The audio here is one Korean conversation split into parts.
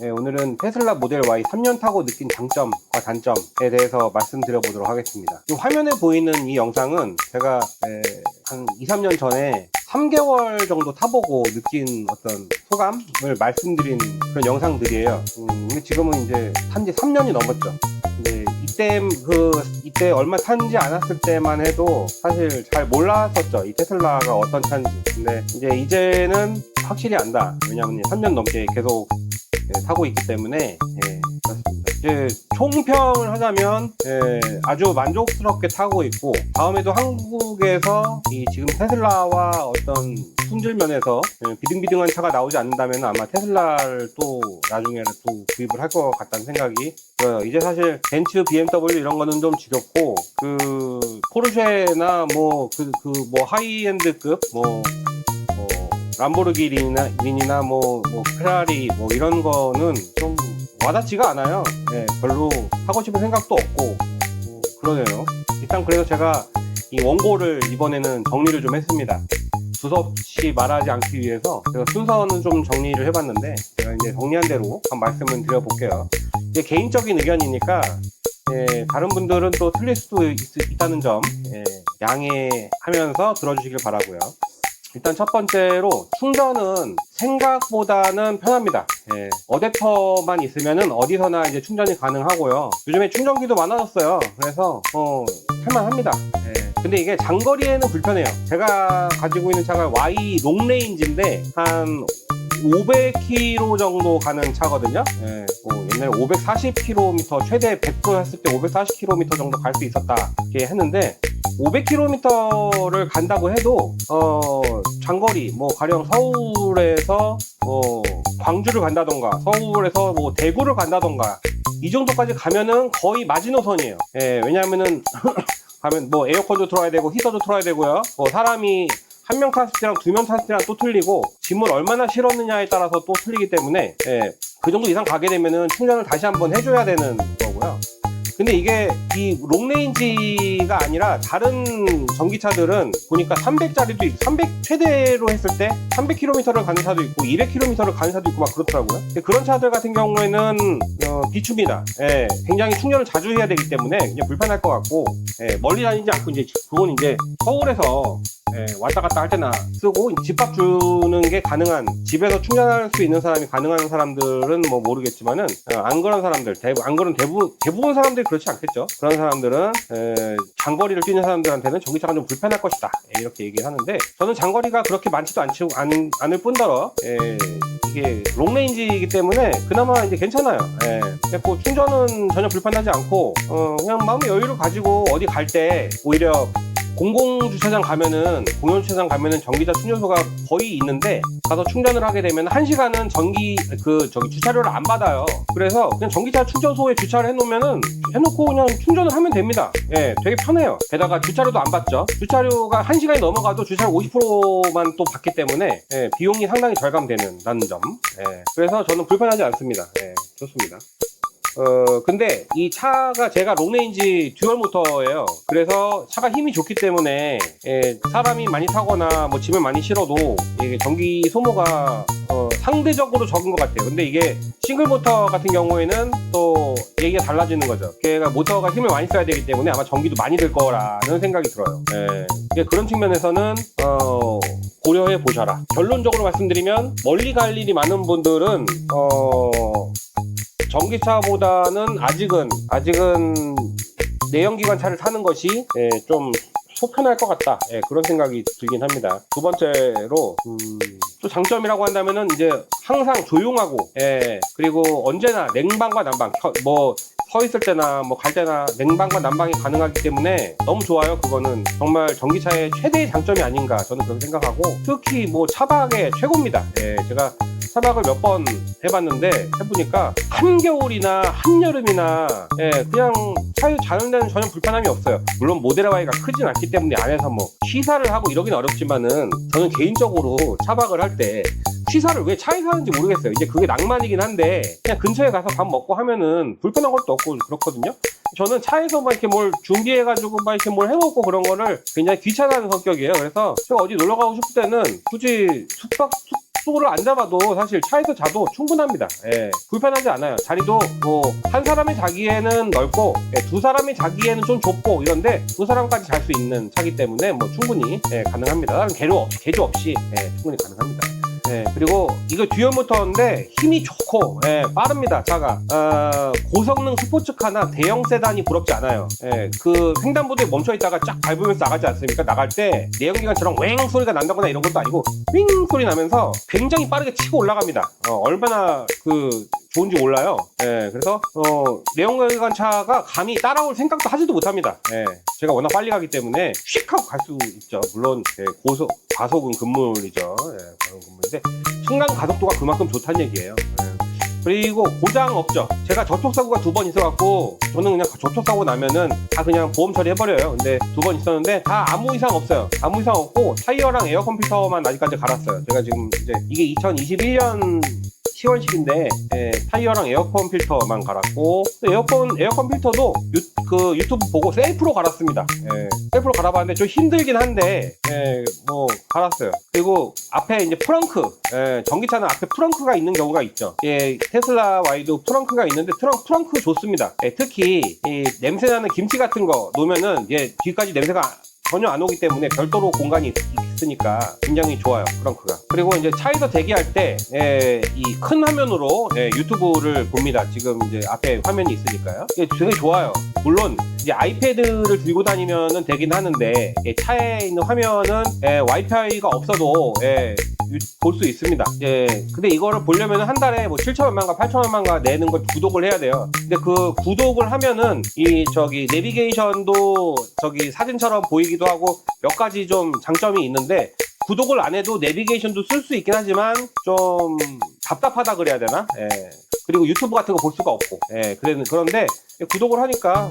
오늘은 테슬라 모델 Y 3년 타고 느낀 장점과 단점에 대해서 말씀드려 보도록 하겠습니다. 화면에 보이는 이 영상은 제가 한 2, 3년 전에 3개월 정도 타보고 느낀 어떤 소감을 말씀드린 그런 영상들이에요. 근데 지금은 이제 탄지 3년이 넘었죠. 근데 이때 얼마 탄지 않았을 때만 해도 사실 잘 몰랐었죠. 이 테슬라가 어떤 차인지. 근데 이제는 확실히 안다. 왜냐하면 3년 넘게 계속 타고 있기 때문에 그렇습니다. 이제 총평을 하자면 아주 만족스럽게 타고 있고, 다음에도 한국에서 이 지금 테슬라와 어떤 품질 면에서 비등비등한 차가 나오지 않는다면 아마 테슬라를 또 나중에는 또 구입을 할 것 같다는 생각이 들어요. 이제 사실 벤츠, BMW 이런 거는 좀 지겹고, 포르쉐나 뭐 하이엔드급 람보르기니나 페라리 이런 거는 좀 와닿지가 않아요. 별로 사고 싶은 생각도 없고 그러네요. 일단 그래서 제가 이 원고를 이번에는 정리를 좀 했습니다. 두서없이 말하지 않기 위해서 제가 순서는 좀 정리를 해봤는데, 제가 이제 정리한 대로 한 말씀을 드려볼게요. 이제 개인적인 의견이니까 다른 분들은 또 틀릴 수도 있다는 점 양해하면서 들어주시길 바라고요. 일단 첫 번째로, 충전은 생각보다는 편합니다. 어댑터만 있으면은 어디서나 이제 충전이 가능하고요. 요즘에 충전기도 많아졌어요. 그래서 할만합니다. 근데 이게 장거리에는 불편해요. 제가 가지고 있는 차가 Y 롱레인지인데 한 500km 정도 가는 차거든요. 옛날에 540km, 최대 100% 했을 때 540km 정도 갈 수 있었다 이렇게 했는데, 500km를 간다고 해도 장거리 가령 서울에서 광주를 간다던가, 서울에서 대구를 간다던가 이 정도까지 가면은 거의 마지노선이에요. 왜냐하면은 가면 에어컨도 틀어야 되고 히터도 틀어야 되고요. 사람이 한 명 탔을 때랑 두 명 탔을 때랑 또 틀리고, 짐을 얼마나 실었느냐에 따라서 또 틀리기 때문에 그 정도 이상 가게 되면은 충전을 다시 한번 해줘야 되는 거고요. 근데 이게 이 롱레인지가 아니라 다른 전기차들은 보니까 300짜리도 있고, 300 최대로 했을 때 300km를 가는 차도 있고 200km를 가는 차도 있고 막 그렇더라고요. 그런 차들 같은 경우에는 비춥니다. 굉장히 충전을 자주 해야 되기 때문에 그냥 불편할 것 같고, 멀리 다니지 않고 이제 그건 이제 서울에서 왔다 갔다 할 때나 쓰고, 집밥 주는 게 가능한, 집에서 충전할 수 있는 사람이 가능한 사람들은 모르겠지만은 안 그런 사람들, 대부분 사람들이 그렇지 않겠죠. 그런 사람들은 장거리를 뛰는 사람들한테는 전기차가 좀 불편할 것이다 이렇게 얘기를 하는데, 저는 장거리가 그렇게 많지도 않을 뿐더러 이게 롱레인지이기 때문에 그나마 이제 괜찮아요. 그래서 충전은 전혀 불편하지 않고 그냥 마음의 여유를 가지고 어디 갈 때 오히려 공공주차장 가면은 전기차 충전소가 거의 있는데, 가서 충전을 하게 되면 1시간은 주차료를 안 받아요. 그래서 그냥 전기차 충전소에 주차를 해놓고 그냥 충전을 하면 됩니다. 되게 편해요. 게다가 주차료도 안 받죠. 주차료가 1시간이 넘어가도 주차료 50%만 또 받기 때문에 비용이 상당히 절감되는 점. 그래서 저는 불편하지 않습니다. 좋습니다. 근데 이 차가 제가 롱레인지 듀얼 모터예요. 그래서 차가 힘이 좋기 때문에 사람이 많이 타거나 짐을 많이 실어도 이게 전기 소모가 상대적으로 적은 것 같아요. 근데 이게 싱글 모터 같은 경우에는 또 얘기가 달라지는 거죠. 걔가 모터가 힘을 많이 써야 되기 때문에 아마 전기도 많이 들 거라는 생각이 들어요. 그런 측면에서는 고려해 보셔라. 결론적으로 말씀드리면, 멀리 갈 일이 많은 분들은 전기차보다는 아직은 내연기관 차를 타는 것이 좀 속편할 것 같다, 그런 생각이 들긴 합니다. 두 번째로 또 장점이라고 한다면은 이제 항상 조용하고, 그리고 언제나 냉방과 난방, 서 있을 때나 갈 때나 냉방과 난방이 가능하기 때문에 너무 좋아요. 그거는 정말 전기차의 최대의 장점이 아닌가, 저는 그렇게 생각하고, 특히 차박의 최고입니다. 제가 차박을 몇 번 해보니까 한겨울이나 한여름이나 그냥 차에 자는 데는 전혀 불편함이 없어요. 물론 모델 Y가 크진 않기 때문에 안에서 취사를 하고 이러긴 어렵지만은, 저는 개인적으로 차박을 할 때 취사를 왜 차에서 하는지 모르겠어요. 이제 그게 낭만이긴 한데, 그냥 근처에 가서 밥 먹고 하면은 불편한 것도 없고 그렇거든요. 저는 차에서 이렇게 뭘 준비해가지고 이렇게 뭘 해먹고 그런 거를 굉장히 귀찮아하는 성격이에요. 그래서 제가 어디 놀러 가고 싶을 때는 굳이 숙소를 안 잡아도 사실 차에서 자도 충분합니다. 예, 불편하지 않아요. 자리도 뭐 한 사람이 자기에는 넓고 두 사람이 자기에는 좀 좁고 이런데 두 사람까지 잘 수 있는 차기 때문에 뭐 충분히 가능합니다. 다른 개조 없이 충분히 가능합니다. 그리고 이거 듀얼 모터인데 힘이 좋고 빠릅니다. 차가 고성능 스포츠카나 대형 세단이 부럽지 않아요. 그 횡단보도에 멈춰있다가 쫙 밟으면서 나가지 않습니까? 나갈 때 내연기관처럼 왱 소리가 난다거나 이런 것도 아니고 윙 소리 나면서 굉장히 빠르게 치고 올라갑니다. 얼마나 좋은지 몰라요. 그래서 내연기관 차가 감히 따라올 생각도 하지도 못합니다. 제가 워낙 빨리 가기 때문에 휙 하고 갈 수 있죠. 물론 과속은 금물이죠. 과속은 금물인데 순간 가속도가 그만큼 좋다는 얘기예요. 그리고 고장 없죠. 제가 접촉사고가 2번 있어갖고 저는 그냥 접촉사고 나면은 다 그냥 보험 처리해버려요. 근데 2번 있었는데 다 아무 이상 없어요. 아무 이상 없고 타이어랑 에어컨 필터만 아직까지 갈았어요. 제가 지금 이제 이게 2021년 10월식인데 타이어랑 에어컨 필터만 갈았고 에어컨 필터도 유튜브 보고 셀프로 갈았습니다. 셀프로 갈아봤는데 좀 힘들긴 한데 뭐 갈았어요. 그리고 앞에 이제 프렁크 전기차는 앞에 프렁크가 있는 경우가 있죠. 테슬라 Y도 프렁크가 있는데 프렁크 좋습니다. 특히 이 냄새나는 김치 같은 거 놓으면은 뒤까지 냄새가 전혀 안 오기 때문에 별도로 공간이 있으니까 굉장히 좋아요, 프렁크가. 그리고 이제 차에서 대기할 때 이 큰 화면으로 유튜브를 봅니다. 지금 이제 앞에 화면이 있으니까요. 이게 되게 좋아요. 물론 이제 아이패드를 들고 다니면은 되긴 하는데 차에 있는 화면은 와이파이가 없어도 볼 수 있습니다. 근데 이거를 보려면 한 달에 뭐 7,000원만가 8,000원만가 내는 걸 구독을 해야 돼요. 근데 그 구독을 하면은 내비게이션도 사진처럼 보이기도 하고 몇 가지 좀 장점이 있는데 구독을 안 해도 내비게이션도 쓸 수 있긴 하지만 좀 답답하다 그래야 되나? 그리고 유튜브 같은 거 볼 수가 없고 그런데 구독을 하니까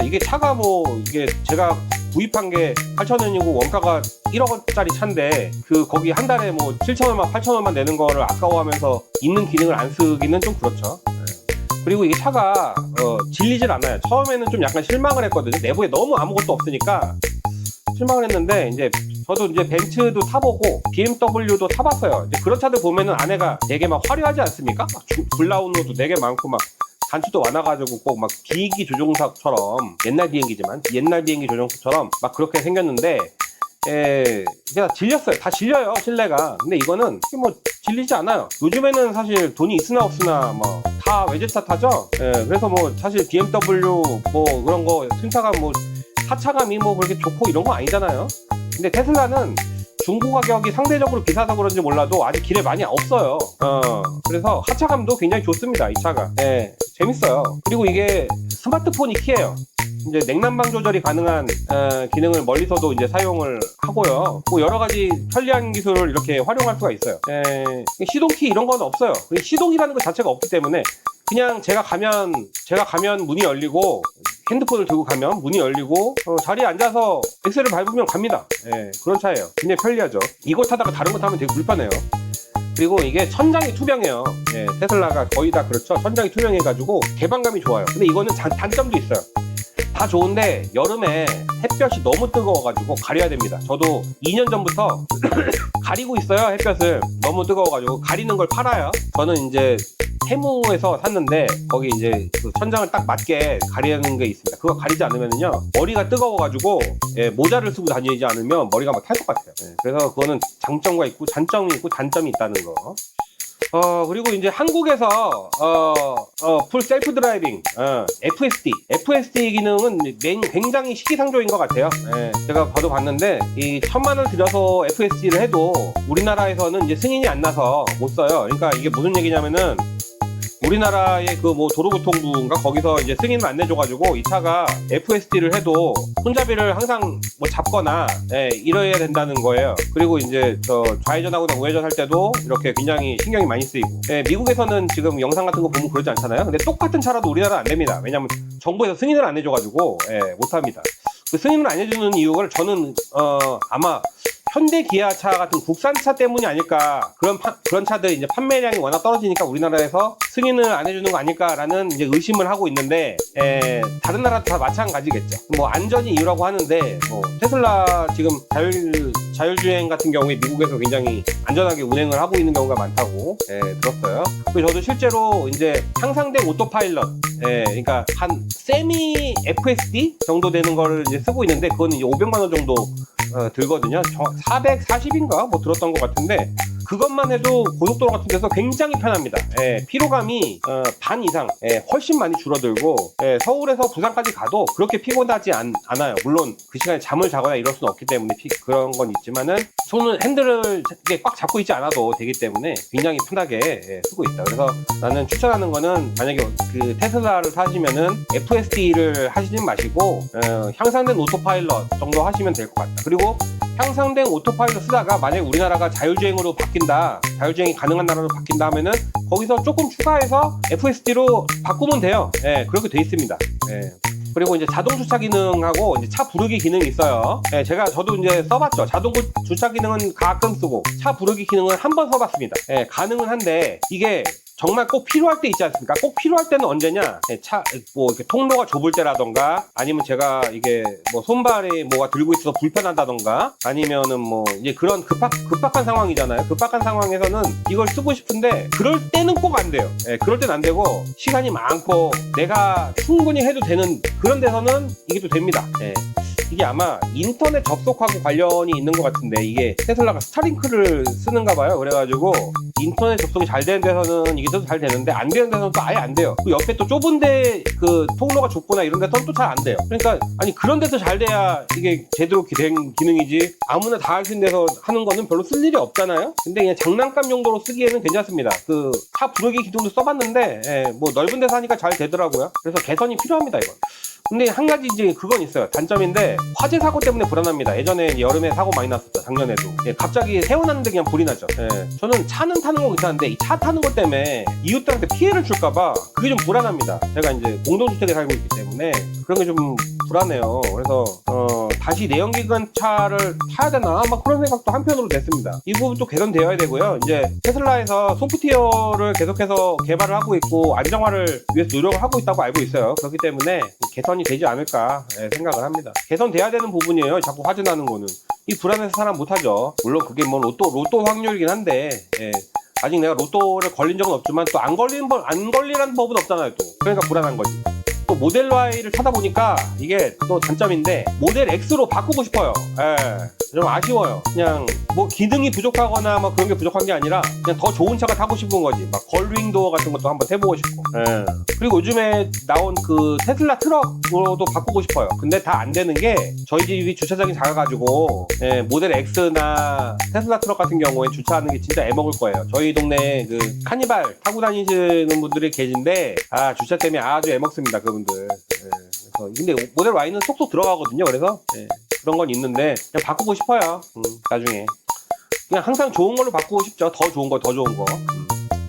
이게 차가 이게 제가 구입한 게 8,000원이고 원가가 1억원짜리 차인데 거기 한 달에 7,000원만 8,000원만 내는 거를 아까워하면서 있는 기능을 안 쓰기는 좀 그렇죠. 그리고 이게 차가 질리질 않아요. 처음에는 좀 약간 실망을 했거든요. 내부에 너무 아무것도 없으니까 실망을 했는데 저도 이제 벤츠도 타보고 BMW도 타봤어요. 이제 그런 차들 보면은 안에가 되게 막 화려하지 않습니까? 막 불나우노도 되게 많고 막 단추도 많아가지고 꼭 막 비행기 조종사처럼 옛날 비행기 조종사처럼 막 그렇게 생겼는데 제가 질렸어요. 다 질려요, 실내가. 근데 이거는 질리지 않아요. 요즘에는 사실 돈이 있으나 없으나 다 외제차 타죠. 그래서 사실 BMW 그런 거 승차감 하차감이 그렇게 좋고 이런 거 아니잖아요. 근데 테슬라는 중고 가격이 상대적으로 비싸서 그런지 몰라도 아직 길에 많이 없어요. 그래서 하차감도 굉장히 좋습니다, 이 차가. 재밌어요. 그리고 이게 스마트폰이 키예요. 이제 냉난방 조절이 가능한 기능을 멀리서도 이제 사용을 하고요. 여러 가지 편리한 기술을 이렇게 활용할 수가 있어요. 시동키 이런 건 없어요. 시동이라는 것 자체가 없기 때문에 그냥 제가 가면 문이 열리고 핸드폰을 들고 가면 문이 열리고 자리에 앉아서 엑셀을 밟으면 갑니다. 그런 차예요. 굉장히 편리하죠. 이거 타다가 다른 거 타면 되게 불편해요. 그리고 이게 천장이 투명해요. 테슬라가 거의 다 그렇죠. 천장이 투명해가지고 개방감이 좋아요. 근데 이거는 단점도 있어요. 다 좋은데 여름에 햇볕이 너무 뜨거워가지고 가려야 됩니다. 저도 2년 전부터 가리고 있어요. 햇볕을 너무 뜨거워가지고 가리는 걸 팔아요. 저는 이제 테무에서 샀는데 거기 이제 천장을 딱 맞게 가리는 게 있습니다. 그거 가리지 않으면요 머리가 뜨거워가지고 모자를 쓰고 다니지 않으면 머리가 막 탈 것 같아요. 그래서 그거는 장점과 있고 장점이 있고 단점이 있다는 거. 그리고 이제 한국에서 풀 셀프 드라이빙 FSD 기능은 굉장히 시기상조인 것 같아요. 제가 봤는데 이 1,000만원 들여서 FSD를 해도 우리나라에서는 이제 승인이 안 나서 못 써요. 그러니까 이게 무슨 얘기냐면은 우리나라의 도로교통부인가 거기서 이제 승인을 안 내줘가지고 이 차가 FSD를 해도 손잡이를 항상 잡거나 이래야 된다는 거예요. 그리고 이제 좌회전하거나 우회전 할 때도 이렇게 굉장히 신경이 많이 쓰이고 미국에서는 지금 영상 같은 거 보면 그러지 않잖아요. 근데 똑같은 차라도 우리나라는 안 됩니다. 왜냐면 정부에서 승인을 안 해줘가지고 못합니다. 그 승인을 안 해주는 이유를 저는 아마 현대 기아차 같은 국산차 때문이 아닐까. 그런 차들 이제 판매량이 워낙 떨어지니까 우리나라에서 승인을 안 해주는 거 아닐까라는 이제 의심을 하고 있는데, 다른 나라 다 마찬가지겠죠. 안전이 이유라고 하는데, 테슬라 지금 자율주행 같은 경우에 미국에서 굉장히 안전하게 운행을 하고 있는 경우가 많다고 들었어요. 그리고 저도 실제로 이제 향상된 오토파일럿, 그러니까 한 세미 FSD 정도 되는 걸 이제 쓰고 있는데 그거는 이제 500만 원 정도 들거든요. 440인가 뭐 들었던 것 같은데 그것만 해도 고속도로 같은 데서 굉장히 편합니다. 피로감이 반 이상 훨씬 많이 줄어들고 서울에서 부산까지 가도 그렇게 피곤하지 않아요. 물론 그 시간에 잠을 자거나 이럴 수는 없기 때문에 그런 건 있지만은 손을 핸들을 꽉 잡고 있지 않아도 되기 때문에 굉장히 편하게 쓰고 있다. 그래서 나는 추천하는 거는 만약에 그 테슬라를 타시면은 FSD를 하시지 마시고 향상된 오토파일럿 정도 하시면 될 것 같다. 그리고 향상된 오토파일럿 쓰다가 만약에 우리나라가 자율주행으로 바뀐다, 자율주행이 가능한 나라로 바뀐다 하면은 거기서 조금 추가해서 FSD로 바꾸면 돼요. 그렇게 돼 있습니다. 그리고 이제 자동 주차 기능하고 이제 차 부르기 기능이 있어요. 저도 이제 써봤죠. 자동 주차 기능은 가끔 쓰고 차 부르기 기능은 한 번 써봤습니다. 가능은 한데 이게 정말 꼭 필요할 때 있지 않습니까? 꼭 필요할 때는 언제냐? 뭐 이렇게 통로가 좁을 때라던가, 아니면 제가 이게 뭐 손발에 뭐가 들고 있어서 불편하다던가, 아니면은 뭐 이제 그런 급박한 상황이잖아요. 급박한 상황에서는 이걸 쓰고 싶은데, 그럴 때는 꼭 안 돼요. 그럴 때는 안 되고, 시간이 많고, 내가 충분히 해도 되는 그런 데서는 이게 또 됩니다. 이게 아마 인터넷 접속하고 관련이 있는 것 같은데 이게 테슬라가 스타링크를 쓰는가 봐요. 그래가지고 인터넷 접속이 잘 되는 데서는 이게 더 잘 되는데 안 되는 데서는 또 아예 안 돼요. 그 옆에 또 좁은데 그 통로가 좁거나 이런 데서는 또 잘 안 돼요. 그러니까 아니 그런 데서 잘 돼야 이게 제대로 된 기능이지 아무나 다 할 수 있는 데서 하는 거는 별로 쓸 일이 없잖아요. 근데 그냥 장난감 용도로 쓰기에는 괜찮습니다. 그 차 부르기 기능도 써봤는데 뭐 넓은 데서 하니까 잘 되더라고요. 그래서 개선이 필요합니다 이건. 근데 한 가지 이제 그건 있어요. 단점인데 화재 사고 때문에 불안합니다. 예전에 여름에 사고 많이 났었죠. 작년에도. 갑자기 세워놨는데 그냥 불이 나죠. 저는 차는 타는 건 괜찮은데 이 차 타는 것 때문에 이웃들한테 피해를 줄까봐 그게 좀 불안합니다. 제가 이제 공동주택에 살고 있기 때문에 그런 게 좀 불안해요. 그래서 다시 내연기관 차를 타야 되나 막 그런 생각도 한편으로 됐습니다. 이 부분도 개선되어야 되고요. 이제 테슬라에서 소프트웨어를 계속해서 개발을 하고 있고 안정화를 위해서 노력을 하고 있다고 알고 있어요. 그렇기 때문에 개선이 되지 않을까 생각을 합니다. 개선돼야 되는 부분이에요. 자꾸 화재 나는 거는. 이 불안해서 사람 못하죠. 물론 그게 뭐 로또 확률이긴 한데 아직 내가 로또를 걸린 적은 없지만 또 안 걸리라는 법은 없잖아요. 또 그러니까 불안한 거지. 또 모델 Y를 찾아보니까 이게 또 단점인데 모델 X로 바꾸고 싶어요. 좀 아쉬워요. 그냥 뭐 기능이 부족하거나 막 그런 게 부족한 게 아니라 그냥 더 좋은 차가 타고 싶은 거지. 막 걸링 도어 같은 것도 한번 해보고 싶고. 그리고 요즘에 나온 그 테슬라 트럭으로도 바꾸고 싶어요. 근데 다 안 되는 게 저희 집이 주차장이 작아가지고 모델 X나 테슬라 트럭 같은 경우에 주차하는 게 진짜 애먹을 거예요. 저희 동네에 그 카니발 타고 다니시는 분들이 계신데 주차 때문에 아주 애먹습니다. 그분들. 그래서 근데 모델 Y는 쏙쏙 들어가거든요. 그래서 그런 건 있는데 그냥 바꾸고 싶어요. 나중에 그냥 항상 좋은 걸로 바꾸고 싶죠. 더 좋은 거.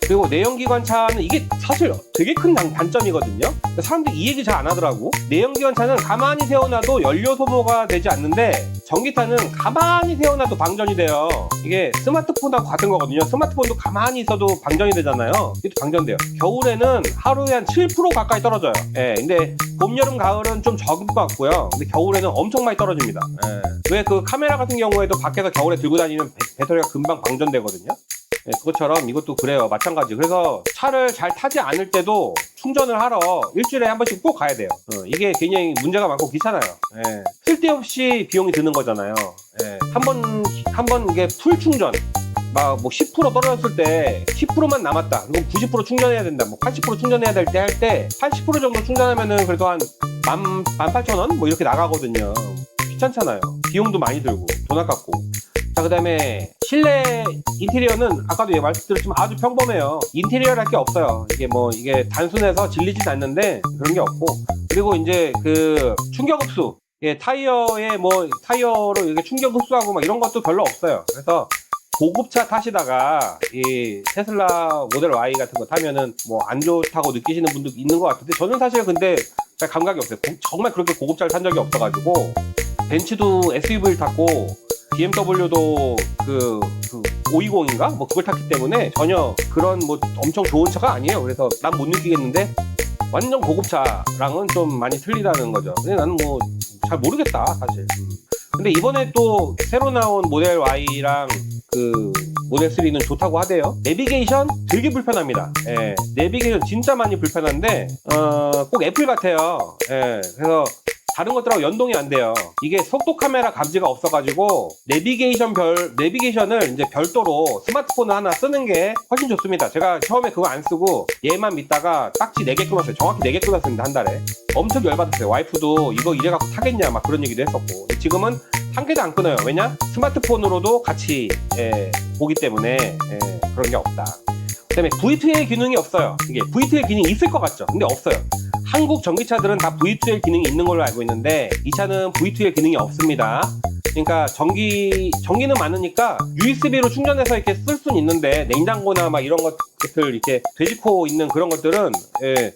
그리고 내연기관 차는 이게 사실 되게 큰 단점이거든요. 사람들이 이 얘기 잘 안 하더라고. 내연기관 차는 가만히 세워놔도 연료 소모가 되지 않는데 전기차는 가만히 세워놔도 방전이 돼요. 이게 스마트폰하고 같은 거거든요. 스마트폰도 가만히 있어도 방전이 되잖아요. 이것도 방전돼요. 겨울에는 하루에 한 7% 가까이 떨어져요. 근데 봄, 여름, 가을은 좀 적은 것 같고요. 근데 겨울에는 엄청 많이 떨어집니다. 왜 그 카메라 같은 경우에도 밖에서 겨울에 들고 다니면 배터리가 금방 방전되거든요. 그것처럼 이것도 그래요. 마찬가지. 그래서 차를 잘 타지 않을 때도 충전을 하러 일주일에 한 번씩 꼭 가야 돼요. 이게 굉장히 문제가 많고 귀찮아요. 쓸데없이 비용이 드는 거잖아요. 한 번 이게 풀 충전 막 뭐 10% 떨어졌을 때 10%만 남았다. 그럼 90% 충전해야 된다. 뭐 80% 충전해야 될 때 할 때 80% 정도 충전하면은 그래도 한 18,000원 뭐 이렇게 나가거든요. 귀찮잖아요. 비용도 많이 들고 돈 아깝고. 자, 그 다음에 실내 인테리어는 아까도 말씀드렸지만 아주 평범해요. 인테리어를 할 게 없어요. 이게 단순해서 질리진 않는데 그런 게 없고. 그리고 이제 그 충격 흡수, 타이어로 이렇게 충격 흡수하고 막 이런 것도 별로 없어요. 그래서 고급차 타시다가 이 테슬라 모델 Y 같은 거 타면은 뭐 안 좋다고 느끼시는 분도 있는 것 같은데 저는 사실 근데 잘 감각이 없어요. 정말 그렇게 고급차를 탄 적이 없어가지고 벤츠도 SUV를 탔고 BMW도 그 520인가? 뭐 그걸 탔기 때문에 전혀 그런 뭐 엄청 좋은 차가 아니에요. 그래서 난 못 느끼겠는데 완전 고급차랑은 좀 많이 틀리다는 거죠. 근데 나는 뭐 잘 모르겠다 사실. 근데 이번에 또 새로 나온 모델 Y랑 그 모델 3는 좋다고 하대요. 내비게이션 되게 불편합니다. 예, 내비게이션 진짜 많이 불편한데 꼭 애플 같아요. 예, 그래서 다른 것들하고 연동이 안 돼요. 이게 속도 카메라 감지가 없어가지고 내비게이션을 이제 별도로 스마트폰을 하나 쓰는 게 훨씬 좋습니다. 제가 처음에 그거 안 쓰고 얘만 믿다가 딱지 4개 끊었어요. 정확히 4개 끊었습니다. 한 달에. 엄청 열받았어요. 와이프도 이거 이래 갖고 타겠냐 막 그런 얘기도 했었고. 지금은 한 개도 안 끊어요. 왜냐? 스마트폰으로도 같이 보기 때문에 그런 게 없다. 그 다음에 V2L 기능이 없어요. 이게 V2L 기능이 있을 것 같죠? 근데 없어요. 한국 전기차들은 다 V2L 기능이 있는 걸로 알고 있는데 이 차는 V2L 기능이 없습니다. 그러니까 전기는 많으니까 USB로 충전해서 이렇게 쓸 수는 있는데 냉장고나 막 이런 것들 이렇게 되짚고 있는 그런 것들은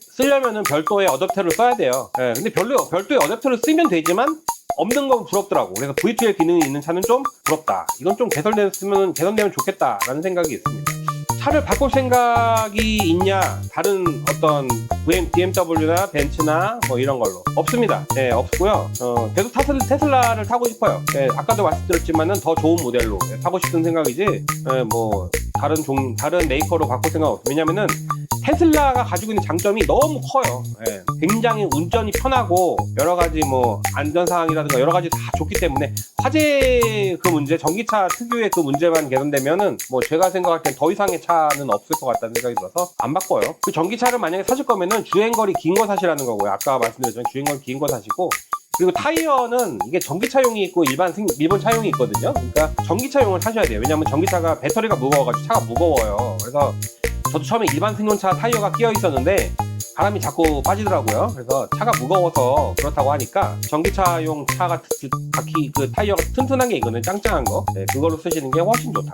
쓰려면은 별도의 어댑터를 써야 돼요. 근데 별도의 어댑터를 쓰면 되지만 없는 건 부럽더라고. 그래서 V2L 기능이 있는 차는 좀 부럽다. 이건 좀 개선되면 좋겠다라는 생각이 있습니다. 차를 바꿀 생각이 있냐? 다른 어떤 BMW나 벤츠나 뭐 이런 걸로 없습니다. 없고요. 계속 테슬라를 타고 싶어요. 아까도 말씀드렸지만은 더 좋은 모델로 타고 싶은 생각이지. 뭐 다른 메이커로 바꿀 생각 없어요. 왜냐면은 테슬라가 가지고 있는 장점이 너무 커요. 굉장히 운전이 편하고 여러 가지 뭐 안전사항이라든가 여러 가지 다 좋기 때문에 화재 그 문제, 전기차 특유의 그 문제만 개선되면은 뭐 제가 생각할 땐 더 이상의 차는 없을 것 같다는 생각이 들어서 안 바꿔요. 그 전기차를 만약에 사실 거면은 주행거리 긴 거 사시라는 거고요. 아까 말씀드렸지만 주행거리 긴 거 사시고, 그리고 타이어는 이게 전기차용이 있고 일본 차용이 있거든요. 그러니까 전기차용을 사셔야 돼요. 왜냐하면 전기차가 배터리가 무거워가지고 차가 무거워요. 그래서 저도 처음에 일반 승용차 타이어가 끼어 있었는데 바람이 자꾸 빠지더라고요. 그래서 차가 무거워서 그렇다고 하니까 전기차용 차가 특히 그 타이어가 튼튼한 게 있거든요. 짱짱한 거. 그걸로 쓰시는 게 훨씬 좋다.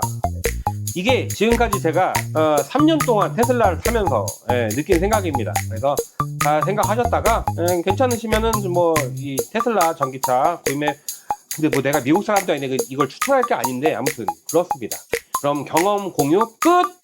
이게 지금까지 제가 3년 동안 테슬라를 타면서 느낀 생각입니다. 그래서 잘 생각하셨다가 괜찮으시면은 뭐 이 테슬라 전기차 구매. 근데 뭐 내가 미국 사람도 아닌데 이걸 추천할 게 아닌데 아무튼 그렇습니다. 그럼 경험 공유 끝!